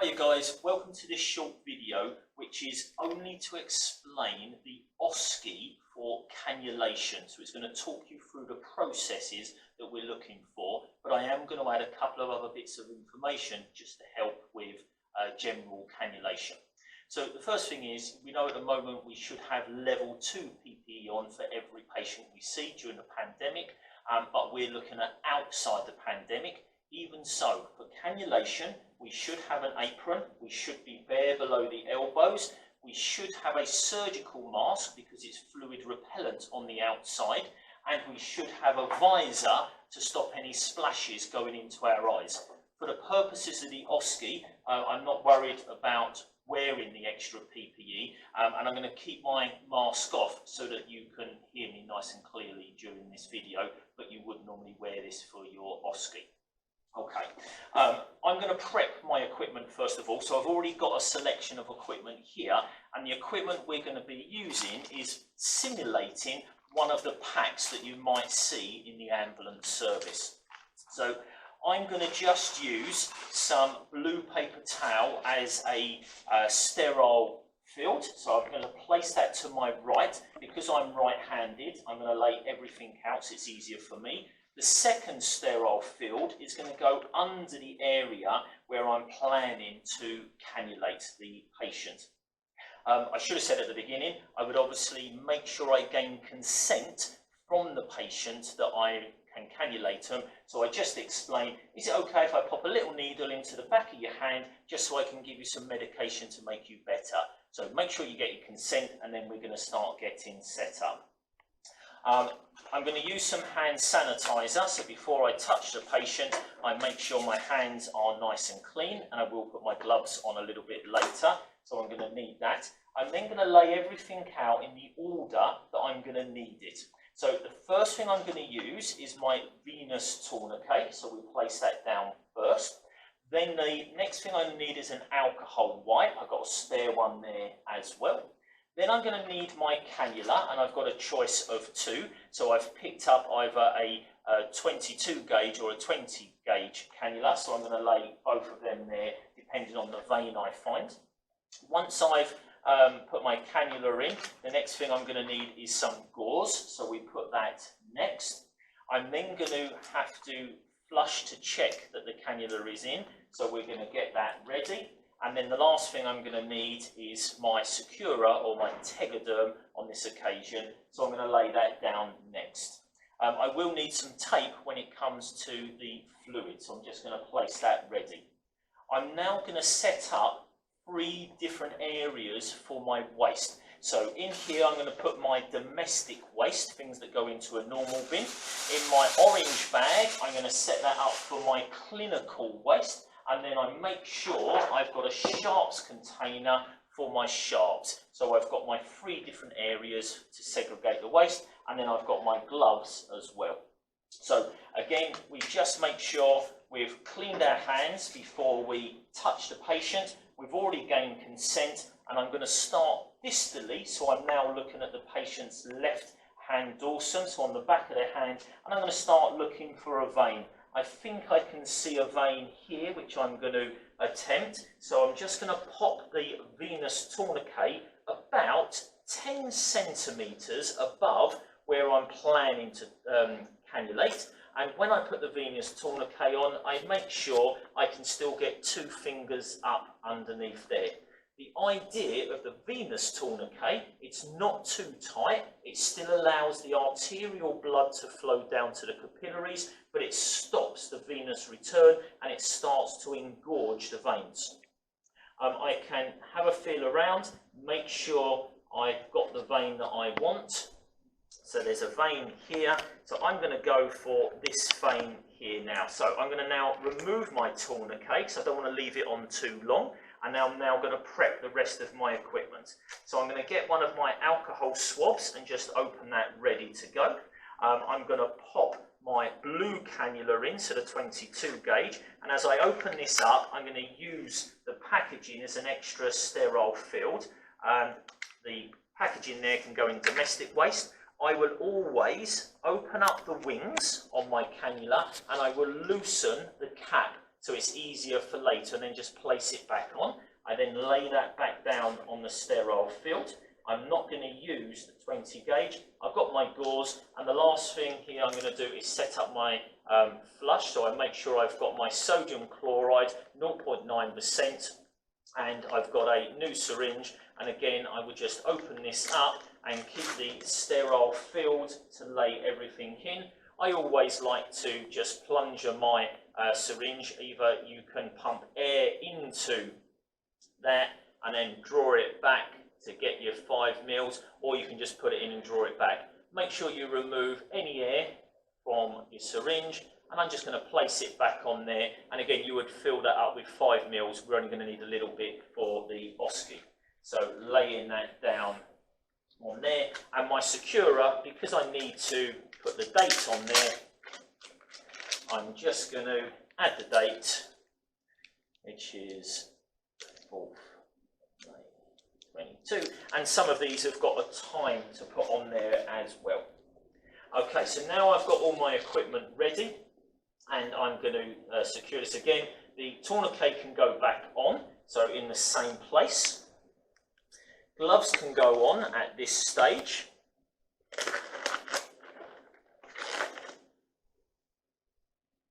Hi guys, welcome to this short video which is only to explain the OSCE for cannulation. So it's going to talk you through the processes that we're looking for, but I am going to add a couple of other bits of information just to help with general cannulation. So the first thing is, we know at the moment we should have level 2 PPE on for every patient we see during the pandemic, but we're looking at outside the pandemic. Even so, for cannulation, we should have an apron, we should be bare below the elbows, we should have a surgical mask because it's fluid repellent on the outside, and we should have a visor to stop any splashes going into our eyes. For the purposes of the OSCE, I'm not worried about wearing the extra PPE, and I'm going to keep my mask off so that you can hear me nice and clearly during this video, but you would normally wear this for your OSCE. Okay, I'm going to prep my equipment first of all. So I've already got a selection of equipment here, and the equipment we're going to be using is simulating one of the packs that you might see in the ambulance service. So I'm going to just use some blue paper towel as a sterile field. So I'm going to place that to my right. Because I'm right-handed, I'm going to lay everything out so it's easier for me. The second sterile field is going to go under the area where I'm planning to cannulate the patient. I should have said at the beginning, I would obviously make sure I gain consent from the patient that I can cannulate them. So I just explained, is it okay if I pop a little needle into the back of your hand just so I can give you some medication to make you better? So make sure you get your consent, and then we're going to start getting set up. I'm going to use some hand sanitizer, so before I touch the patient, I make sure my hands are nice and clean, and I will put my gloves on a little bit later, so I'm going to need that. I'm then going to lay everything out in the order that I'm going to need it. So the first thing I'm going to use is my venous tourniquet, so we place that down first. Then the next thing I need is an alcohol wipe. I've got a spare one there as well. Then I'm going to need my cannula, and I've got a choice of two. So I've picked up either a 22 gauge or a 20 gauge cannula. So I'm going to lay both of them there depending on the vein I find. Once I've put my cannula in, the next thing I'm going to need is some gauze. So we put that next. I'm then going to have to flush to check that the cannula is in. So we're going to get that ready. And then the last thing I'm going to need is my Secura or my Tegaderm on this occasion. So I'm going to lay that down next. I will need some tape when it comes to the fluid. So I'm just going to place that ready. I'm now going to set up 3 different areas for my waste. So in here I'm going to put my domestic waste, things that go into a normal bin. In my orange bag I'm going to set that up for my clinical waste. And then I make sure I've got a sharps container for my sharps. So I've got my 3 different areas to segregate the waste, and then I've got my gloves as well. So again, we just make sure we've cleaned our hands before we touch the patient. We've already gained consent, and I'm going to start distally. So I'm now looking at the patient's left hand dorsum, so on the back of their hand, and I'm going to start looking for a vein. I think I can see a vein here, which I'm going to attempt. So I'm just going to pop the venous tourniquet about 10 centimetres above where I'm planning to cannulate. And when I put the venous tourniquet on, I make sure I can still get 2 fingers up underneath there. The idea of the venous tourniquet, it's not too tight, it still allows the arterial blood to flow down to the capillaries, but it stops the venous return and it starts to engorge the veins. I can have a feel around, make sure I've got the vein that I want. So there's a vein here, so I'm going to go for this vein here now. So I'm going to now remove my tourniquet, because I don't want to leave it on too long. And I'm now going to prep the rest of my equipment. So I'm going to get one of my alcohol swabs and just open that ready to go. I'm going to pop my blue cannula in, so the 22 gauge. And as I open this up, I'm going to use the packaging as an extra sterile field. The packaging there can go in domestic waste. I will always open up the wings on my cannula and I will loosen the cap so it's easier for later, and then just place it back on. I then lay that back down on the sterile field. I'm not going to use the 20 gauge. I've got my gauze, and the last thing here I'm going to do is set up my flush. So I make sure I've got my sodium chloride 0.9%, and I've got a new syringe. And again, I would just open this up and keep the sterile filled to lay everything in. I always like to just plunger my syringe. Either you can pump air into that and then draw it back to get your 5 mils, or you can just put it in and draw it back. Make sure you remove any air from your syringe, and I'm just going to place it back on there. And again, you would fill that up with 5 mils. We're only going to need a little bit for the OSCE. So laying that down on there, and my securer, because I need to put the date on there, I'm just going to add the date, which is 4th May 22, and some of these have got a time to put on there as well. Okay, so now I've got all my equipment ready, and I'm going to secure this again. The tourniquet can go back on, so in the same place. Gloves can go on at this stage.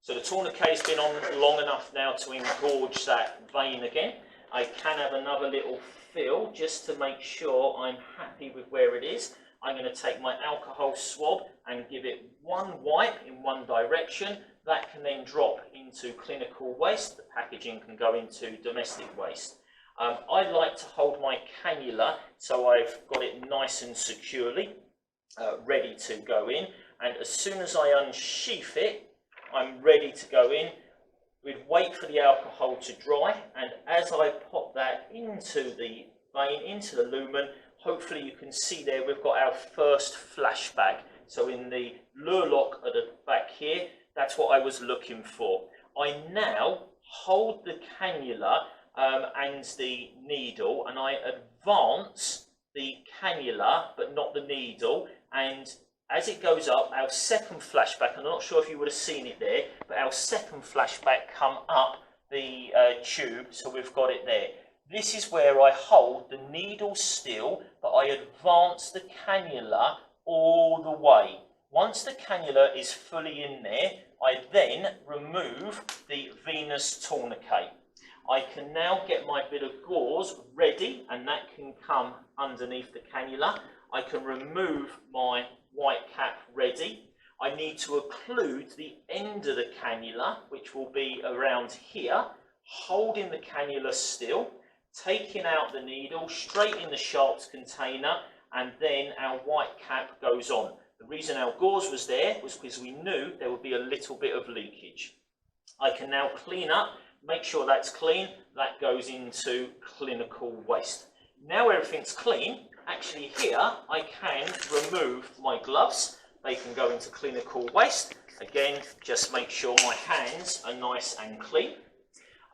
So the tourniquet has been on long enough now to engorge that vein again. I can have another little feel just to make sure I'm happy with where it is. I'm going to take my alcohol swab and give it one wipe in one direction. That can then drop into clinical waste. The packaging can go into domestic waste. I like to hold my cannula so I've got it nice and securely ready to go in, and as soon as I unsheath it, I'm ready to go in. We'd wait for the alcohol to dry, and as I pop that into the vein, into the lumen, hopefully you can see there we've got our first flashback. So in the lure lock at the back here, that's what I was looking for. I now hold the cannula and the needle, and I advance the cannula but not the needle, and as it goes up, our second flashback, I'm not sure if you would have seen it there, but our second flashback come up the tube, so we've got it there. This is where I hold the needle still, but I advance the cannula all the way. Once the cannula is fully in there, I then remove the venous tourniquet. I can now get my bit of gauze ready, and that can come underneath the cannula. I can remove my white cap ready. I need to occlude the end of the cannula, which will be around here, holding the cannula still, taking out the needle, straight in the sharps container, and then our white cap goes on. The reason our gauze was there was because we knew there would be a little bit of leakage. I can now clean up, make sure that's clean, that goes into clinical waste. Now everything's clean, actually here I can remove my gloves. They can go into clinical waste. Again, just make sure my hands are nice and clean.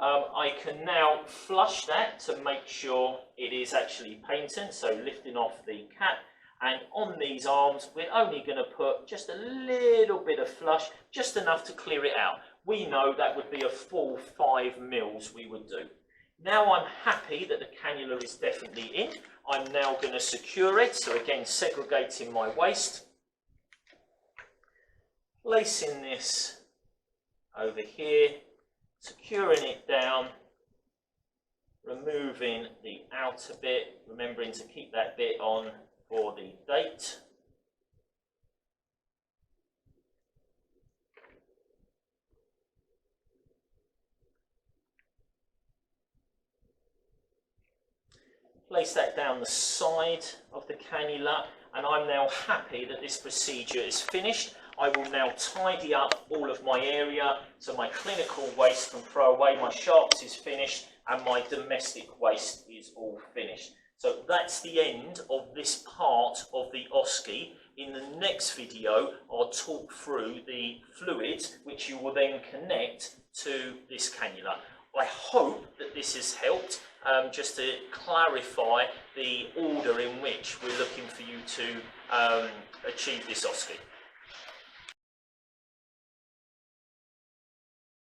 I can now flush that to make sure it is actually patent, so lifting off the cap. And on these arms, we're only going to put just a little bit of flush, just enough to clear it out. We know that would be a full 5 mils we would do. Now I'm happy that the cannula is definitely in. I'm now going to secure it. So again, segregating my waste. Placing this over here, securing it down, removing the outer bit, remembering to keep that bit on for the date. Place that down the side of the cannula, and I'm now happy that this procedure is finished. I will now tidy up all of my area, so my clinical waste can throw away, my sharps is finished, and my domestic waste is all finished. So that's the end of this part of the OSCE. In the next video, I'll talk through the fluids, which you will then connect to this cannula. I hope that this has helped, just to clarify the order in which we're looking for you to achieve this OSCE.